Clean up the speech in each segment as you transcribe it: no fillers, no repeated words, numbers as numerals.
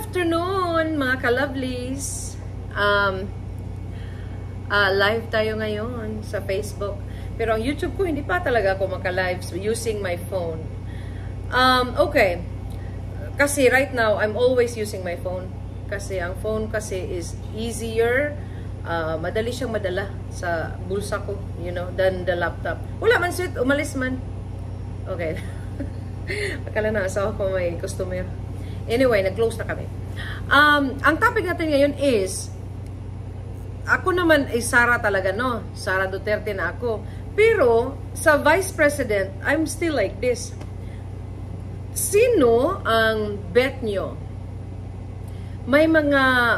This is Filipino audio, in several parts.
afternoon, mga ka-lovelies. Live tayo ngayon sa Facebook. Pero ang YouTube ko, hindi pa talaga ako maka-live using my phone. Okay. Kasi right now, I'm always using my phone. Kasi ang phone kasi is easier. Madali siyang madala sa bulsa ko, you know, than the laptop. Wala man sweet, umalis man. Okay. Akala na asawa ko may customer. Anyway, nag-close na kami. Ang topic natin ngayon is, ako naman ay Sara talaga, no? Sara Duterte na ako. Pero, sa Vice President, I'm still like this. Sino ang bet nyo? May mga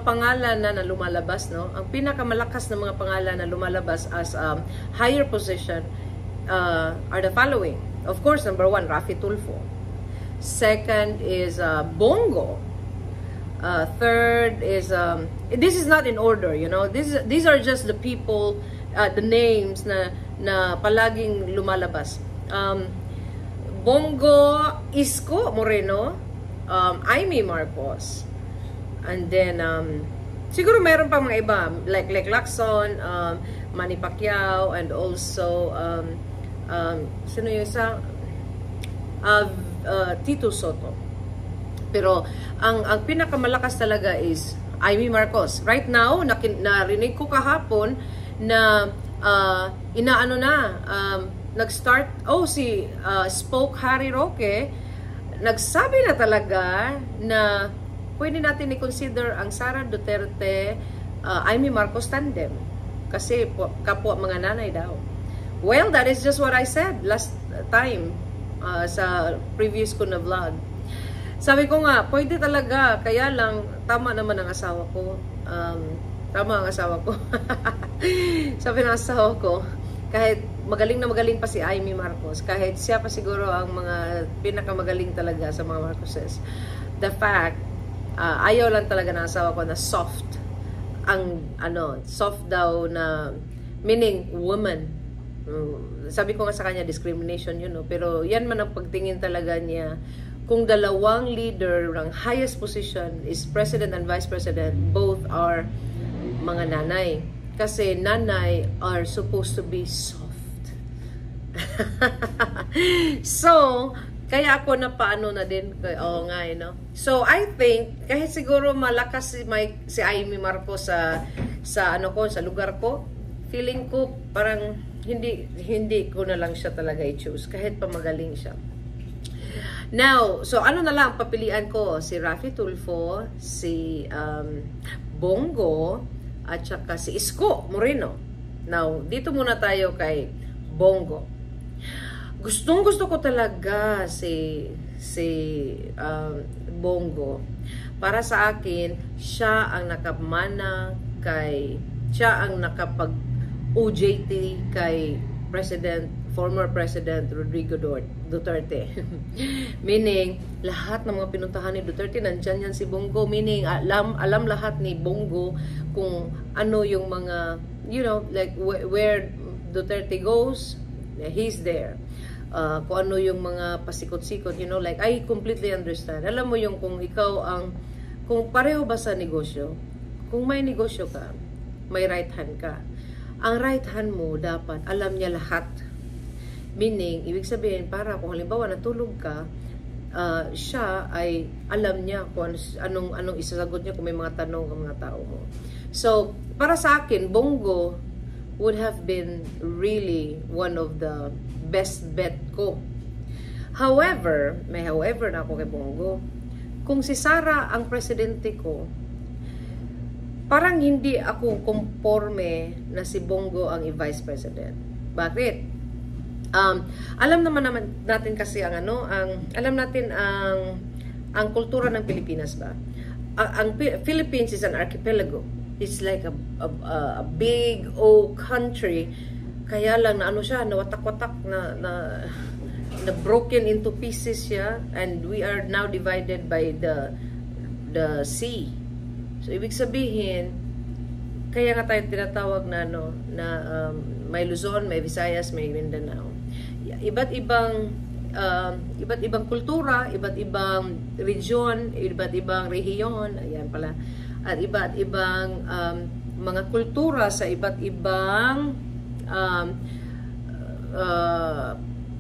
pangalan na lumalabas, no? Ang pinakamalakas na mga pangalan na lumalabas as higher position are the following. Of course, number 1, Raffy Tulfo. Second is Bongo. Third is this is not in order, you know. These are just the people, the names na palaging lumalabas. Bongo, Isko Moreno, Amy Marcos, and then siguro meron pang mga iba like Lacson, Manny Pacquiao, and also sino yung isa? Tito Soto. Pero ang pinakamalakas talaga is Amy Marcos. Right now, narinig ko kahapon na nag-start, si Spoke Harry Roque, nagsabi na talaga na pwede natin i-consider ang Sara Duterte, Amy Marcos tandem. Kasi kapwa mga nanay daw. Well, that is just what I said last time sa previous ko na vlog. Sabi ko nga, pwede talaga, kaya lang, tama naman ang asawa ko. Tama ang asawa ko. Sabi ng asawa ko, kahit magaling na magaling pa si Amy Marcos, kahit siya pa siguro ang mga pinakamagaling talaga sa mga Marcoses, the fact, ayaw lang talaga ng asawa ko na soft, soft daw na, meaning woman. Sabi ko nga sa kanya, discrimination yun, no? Pero yan man ang pagtingin talaga niya. Kung dalawang leader ng highest position is President and Vice President, both are mga nanay. Kasi nanay are supposed to be soft. So, kaya ako napaano na din. Oo nga, you know? So, I think, kahit siguro malakas si Amy Marcos sa lugar ko, feeling ko parang hindi ko na lang siya talaga i-choose kahit pa magaling siya. Now, so ano na lang papilian ko? Si Raffy Tulfo, si Bongo, at saka si Isko Moreno. Now, dito muna tayo kay Bongo. Gustong-gusto ko talaga si Bongo. Para sa akin, siya ang nakapamana siya ang nakapag-OJT kay former President Rodrigo Duterte. Meaning, lahat ng mga pinuntahan ni Duterte, nandyan yan si Bongo. Meaning, alam lahat ni Bongo kung ano yung mga, you know, like where Duterte goes, he's there. Kung ano yung mga pasikot-sikot, you know, like, I completely understand. Alam mo yung kung pareho ba sa negosyo, kung may negosyo ka, may right hand ka. Ang right hand mo dapat alam niya lahat. Meaning, ibig sabihin, para kung halimbawa natulog ka, siya ay alam niya kung anong isasagot niya kung may mga tanong ang mga tao mo. So, para sa akin, Bongo would have been really one of the best bet ko. However, may however na ako kay Bongo. Kung si Sara ang presidente ko, parang hindi ako konforme na si Bongo ang i-vice president. Bakit? Alam naman natin kasi alam natin ang kultura ng Pilipinas ba? Ang Philippines is an archipelago. It's like a big old country. Kaya lang na nawatak-watak na broken into pieces siya, and we are now divided by the sea. So, ibig sabihin, kaya nga tayo tinatawag na may Luzon, may Visayas, may Mindanao. Iba't ibang iba't ibang kultura, iba't ibang region, iba't ibang rehiyon, ayan pala, at iba't ibang mga kultura sa iba't ibang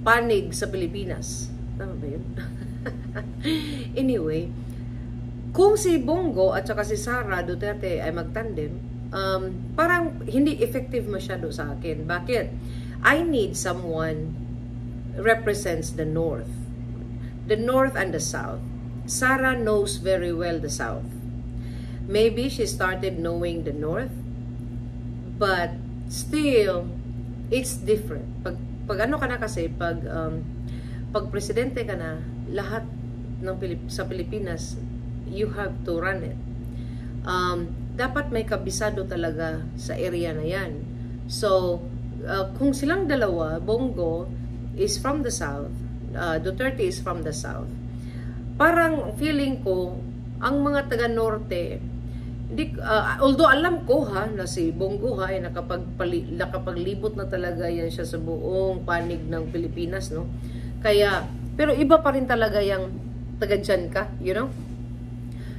panig sa Pilipinas. Tama ba yun? Anyway, kung si Bongo at saka si Sara Duterte ay magtandem, parang hindi effective masyado sa akin. Bakit? I need someone represents the North. The North and the South. Sara knows very well the South. Maybe she started knowing the North, but still, it's different. Pag ano ka na kasi, pag presidente ka na, lahat ng sa Pilipinas, you have to run it. Dapat may kabisado talaga sa area na yan. So, kung silang dalawa, Bongo is from the South, Duterte is from the South, parang feeling ko, ang mga taga-Norte, although alam ko na si Bongo ay nakapaglibot na talaga yan siya sa buong panig ng Pilipinas, no? Kaya, pero iba pa rin talaga yung taga dyan ka, you know?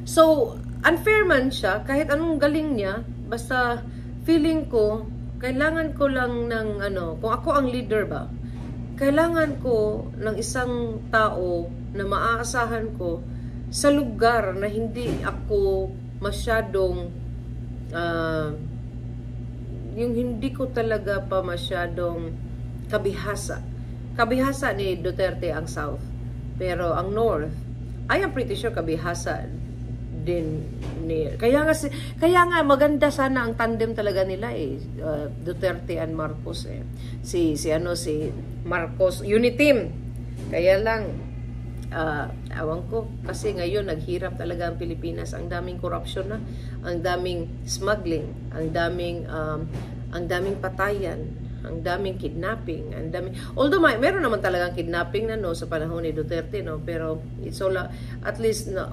So, unfair man siya, kahit anong galing niya, basta feeling ko, kailangan ko lang ng kung ako ang leader ba, kailangan ko ng isang tao na maaasahan ko sa lugar na hindi ako masyadong yung hindi ko talaga pa masyadong kabihasa. Kabihasa ni Duterte ang South, pero ang North, I am pretty sure kabihasa din ni, kaya nga maganda sana ang tandem talaga nila Duterte and Marcos si Marcos Uniteam. Kaya lang awan ko kasi ngayon naghirap talaga ang Pilipinas, ang daming corruption na, ang daming smuggling, ang daming patayan, ang daming kidnapping, ang daming, although meron naman talagang kidnapping na sa panahon ni Duterte, pero it's all at least na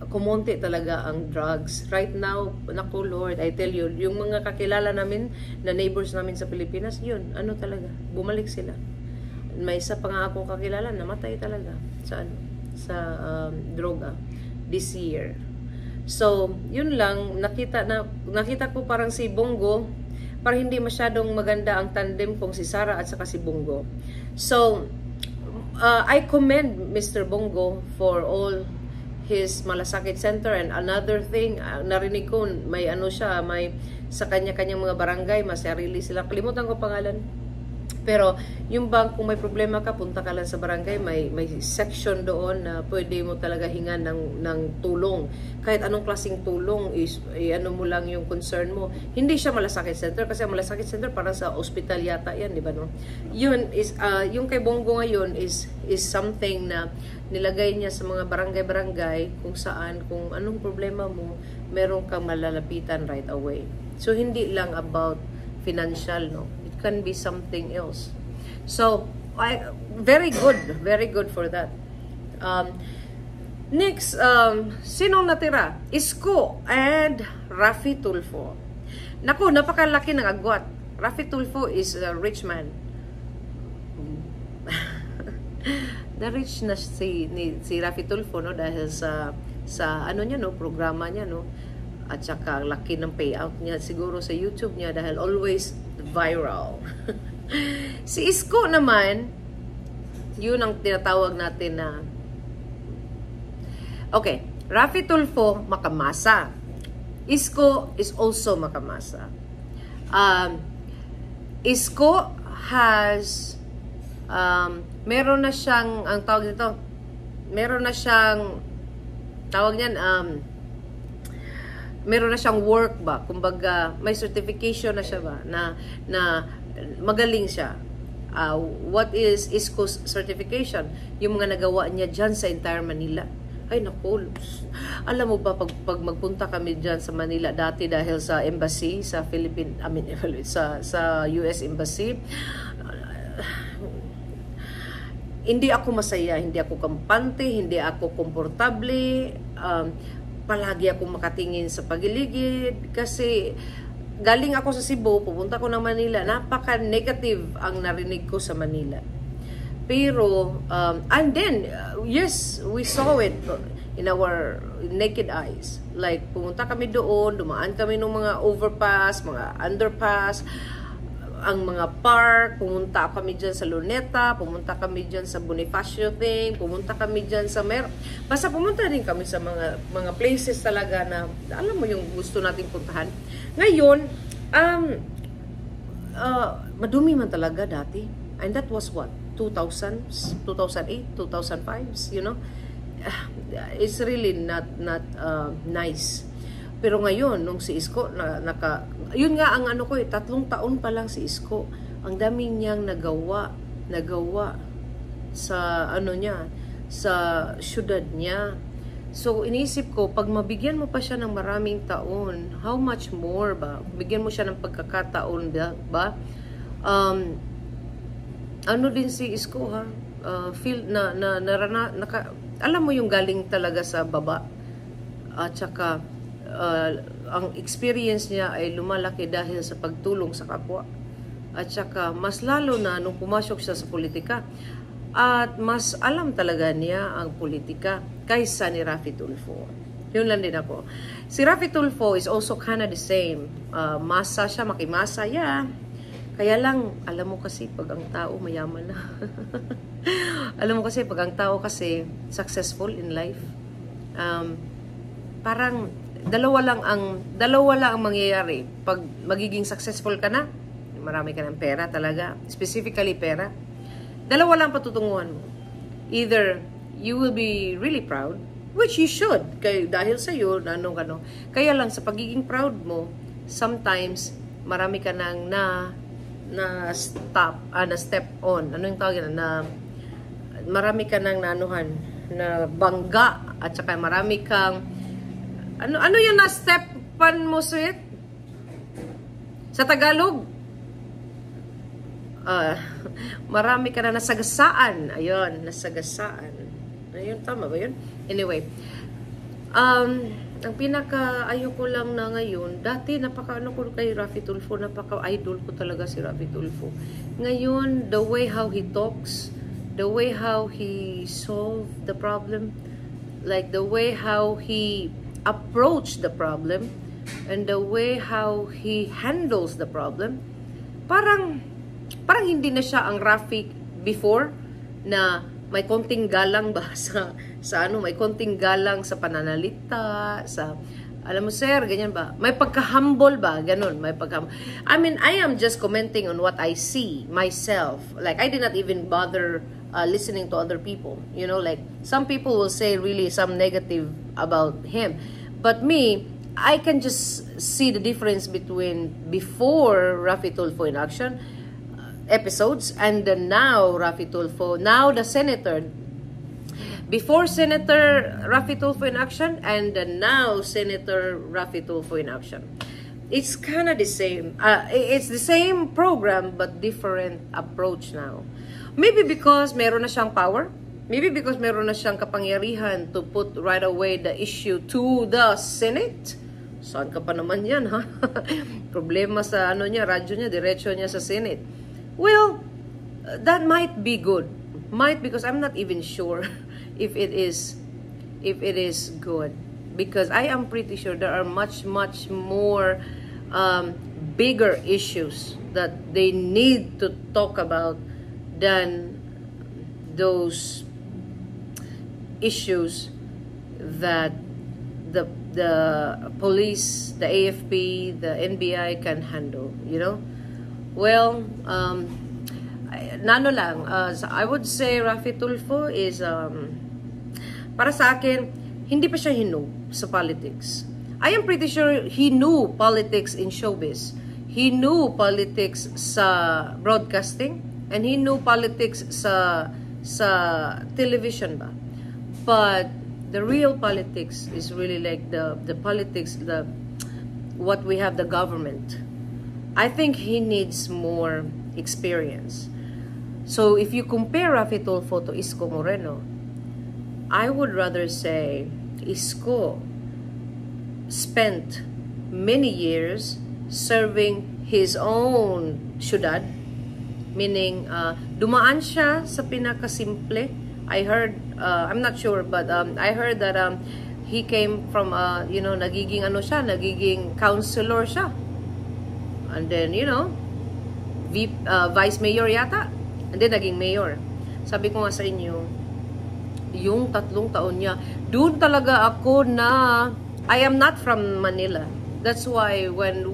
kumunti talaga ang drugs right now. Naku Lord, I tell you, yung mga kakilala namin na neighbors namin sa Pilipinas, yun talaga, bumalik sila. May isa pa nga akong kakilala, namatay talaga sa droga this year. So yun lang, nakita ko parang si Bongo, parang hindi masyadong maganda ang tandem kung si Sara at saka si Bongo. So I commend Mr. Bongo for all his Malasakit Center. And another thing, narinig ko may may sa kanya-kanyang mga barangay, masarili sila, kalimutan ko pangalan, pero yung bang kung may problema ka, punta ka lang sa barangay, may section doon na pwede mo talaga hingan ng tulong. Kahit anong klaseng tulong, mo lang yung concern mo. Hindi siya Malasakit Center, kasi ang Malasakit Center parang sa ospital yata yan, di ba, no? Yun is, yung kay Bongo ngayon is something na nilagay niya sa mga barangay-barangay kung saan, kung anong problema mo, meron kang malalapitan right away. So, hindi lang about financial, no? It can be something else. So, very good for that. Next, sinong natira? Isko and Raffy Tulfo. Naku, napakalaki ng agwat. Raffy Tulfo is a rich man. Na-rich na si Raffy Tulfo, no, dahil sa niya, no, programa niya, no, at saka laki ng payout niya siguro sa YouTube niya dahil always viral. Si Isko naman, yun ang tinatawag natin na, okay, Raffy Tulfo makamasa, Isko is also makamasa. Isko has meron na siyang, ang tawag nito, meron na siyang tawag niyan, meron na siyang work ba, kumbaga may certification na siya ba na magaling siya. What is Isko's certification? Yung mga nagawa niya dyan sa entire Manila. Ay naku, alam mo ba, pag magpunta kami dyan sa Manila dati dahil sa embassy, sa sa US Embassy, hindi ako masaya, hindi ako kampante, hindi ako komportable, palagi ako makatingin sa pagiligid kasi galing ako sa Cebu, pupunta ko ng Manila, napaka-negative ang narinig ko sa Manila. Pero, and then, yes, we saw it in our naked eyes. Like, pumunta kami doon, dumaan kami ng mga overpass, mga underpass, ang mga park, pumunta kami dyan sa Luneta, pumunta kami dyan sa Bonifacio thing, pumunta kami dyan sa basta pumunta din kami sa mga places talaga na, alam mo yung gusto nating puntahan. Ngayon, madumi man talaga dati. And that was what? 2000s, 2008, 2005s, you know? It's really not nice. Pero ngayon, nung si Isko, yun nga ang ano ko 3 taon pa lang si Isko. Ang daming niyang nagawa sa ano niya, sa syudad niya. So, iniisip ko, pag mabigyan mo pa siya ng maraming taon, how much more ba? Bigyan mo siya ng pagkakataon ba? Ano din si Isko, ha? Feel alam mo yung galing talaga sa baba. At saka, ang experience niya ay lumalaki dahil sa pagtulong sa kapwa. At saka, mas lalo na nung pumasok siya sa politika. At mas alam talaga niya ang politika kaysa ni Raffy Tulfo. Yun lang din ako. Si Raffy Tulfo is also kind of the same. Masa siya, makimasa, yeah. Kaya lang, alam mo kasi pag ang tao mayaman na. Alam mo kasi pag ang tao kasi successful in life, parang dalawa lang ang mangyayari. Pag magiging successful ka na, marami ka ng pera talaga, specifically pera, dalawa lang patutunguhan mo. Either you will be really proud, which you should, dahil sa iyo, kaya lang sa pagiging proud mo, sometimes marami ka nang na step on. Ano yung tawag na marami ka nang nanuhan na bangga at saka marami kang ano yung na step pan mo, sweet? Sa Tagalog, marami ka na nasagasaan. Ayun, nasagasaan. Ayun, tama ba yun? Anyway, ang pinaka-ayoko lang na ngayon, dati napaka-ano ko kay Raffy Tulfo, napaka-idol ko talaga si Raffy Tulfo. Ngayon, the way how he talks, the way how he solved the problem, like the way how he approached the problem, and the way how he handles the problem, parang hindi na siya ang Raffy before na may konting galang ba may konting galang sa pananalita, sa alam mo sir, ganyan ba? May pagka-humble ba? Ganun, may pagka I mean, I am just commenting on what I see myself. Like, I did not even bother listening to other people. You know, like, some people will say really some negative about him. But me, I can just see the difference between before Raffy Tulfo in action episodes and the now Raffy Tulfo, now the senator. Before Senator Raffy Tulfo in action and the now Senator Raffy Tulfo in action. It's kind of the same. It's the same program but different approach now. Maybe because meron na siyang power. Maybe because meron na siyang kapangyarihan to put right away the issue to the Senate. Saan ka pa naman yan, ha? Problema sa radyo niya, diretso niya sa Senate. Well, that might be good. Might, because I'm not even sure if it is good, because I am pretty sure there are much more bigger issues that they need to talk about than those issues that the police, the AFP, the NBI can handle, you know. Well, I would say Raffy Tulfo is para sa akin, hindi pa siya hinug sa politics. I am pretty sure he knew politics in showbiz. He knew politics sa broadcasting, and he knew politics sa television ba. But the real politics is really like the politics, what we have, the government. I think he needs more experience. So if you compare Raffy Tulfo to Isko Moreno, I would rather say Isko spent many years serving his own syudad, Meaning, dumaan siya sa pinakasimple. I heard, I'm not sure, but I heard that he came from, you know, nagiging ano siya, nagiging counselor siya. And then, you know, vice mayor yata. And then, naging mayor. Sabi ko nga sa inyo, yung 3 taon niya, doon talaga ako na, I am not from Manila. That's why when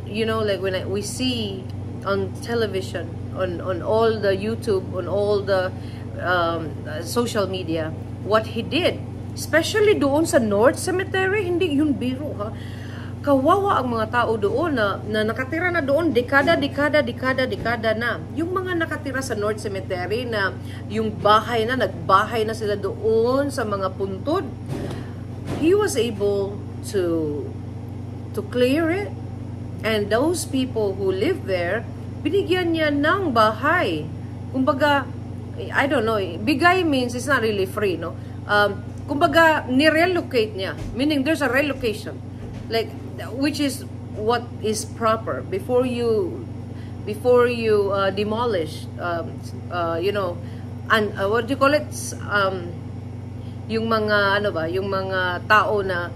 you know, like when we see on television, on all the YouTube, on all the social media, what he did, especially doon sa North Cemetery, hindi yun biro ha. Kawawa ang mga tao doon na nakatira na doon dekada na. Yung mga nakatira sa North Cemetery na yung bahay na, nagbahay na sila doon sa mga puntod. He was able to clear it. And those people who live there, binigyan niya ng bahay. Kumbaga, I don't know, bigay means it's not really free, no? Kumbaga, nirelocate niya. Meaning there's a relocation. Like, which is what is proper before you demolish, you know, and what do you call it? Yung mga ano ba, yung mga tao na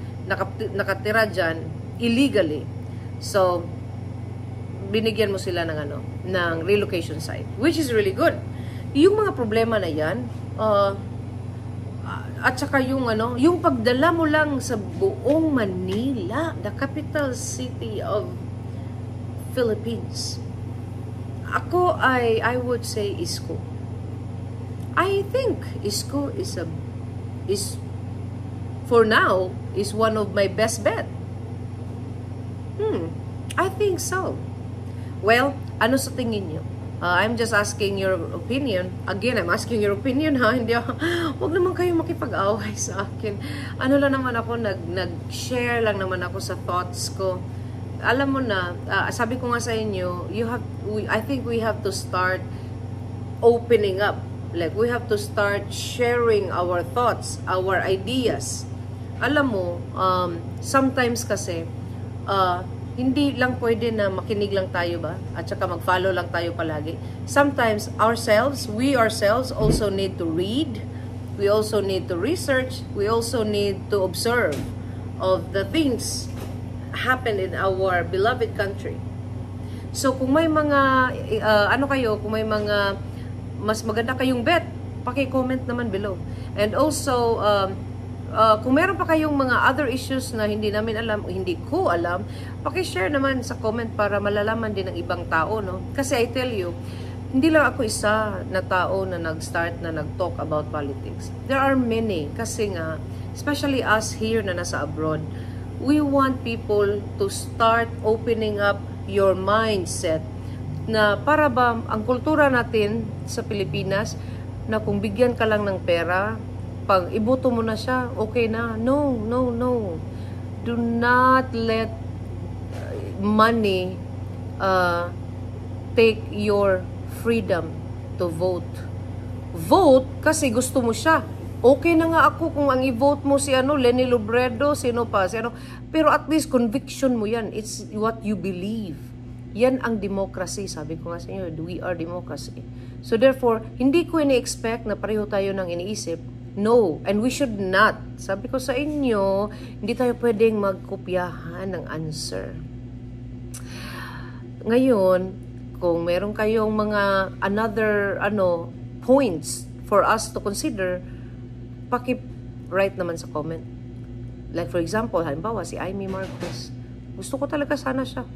nakatira dyan illegally. So binigyan mo sila ng ano, ng relocation site, which is really good. Yung mga problema na yan, at saka yung ano, yung pagdala mo lang sa buong Manila, the capital city of Philippines. Ako I would say Isko. I think Isko is for now is one of my best bet. I think so. Well, ano sa tingin niyo? I'm just asking your opinion. Again, I'm asking your opinion ha. Hindi ako, huwag naman kayo makipag-away sa akin. Ano lang naman ako, nag-share lang naman ako sa thoughts ko. Alam mo na, sabi ko nga sa inyo, I think we have to start opening up. Like, we have to start sharing our thoughts, our ideas. Alam mo, sometimes kasi, hindi lang pwede na makinig lang tayo ba? At saka mag-follow lang tayo palagi. Sometimes, we ourselves also need to read. We also need to research. We also need to observe of the things happen in our beloved country. So, kung may mga, kung may mga mas maganda kayong bet, paki-comment naman below. And also, kung meron pa kayong mga other issues na hindi namin alam, o hindi ko alam, paki-share naman sa comment para malalaman din ng ibang tao, no? Kasi I tell you, hindi lang ako isa na tao na nag-start na nag-talk about politics. There are many. Kasi nga, especially us here na nasa abroad, we want people to start opening up your mindset na para ba ang kultura natin sa Pilipinas na kung bigyan ka lang ng pera, pag iboto mo na siya, okay na. No. Do not let money take your freedom to vote. Vote kasi gusto mo siya. Okay na nga ako kung ang i-vote mo si Leni Robredo, sino pa, pero at least conviction mo yan. It's what you believe. Yan ang democracy. Sabi ko nga sa inyo, we are democracy. So therefore, hindi ko ini-expect na pareho tayo ng iniisip. No, and we should not. Sabi ko sa inyo, hindi tayo pwedeng magkopyahan ng answer. Ngayon, kung meron kayong mga another points for us to consider, paki-write naman sa comment. Like for example, halimbawa si Amy Marcos. Gusto ko talaga sana siya.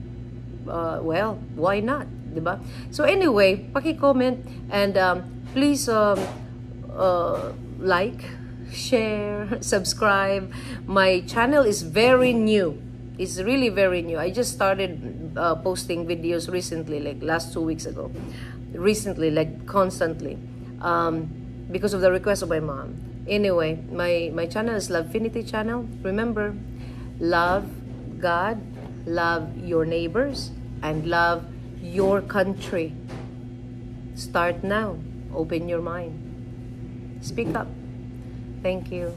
Well, why not? Diba? So anyway, paki-comment and please like, share, subscribe. My channel is very new. It's really very new. I just started posting videos recently, like last 2 weeks ago. Recently, like constantly. Because of the request of my mom. Anyway, my channel is Lovefinity channel. Remember, love God, love your neighbors, and love your country. Start now. Open your mind. Speak up. Thank you.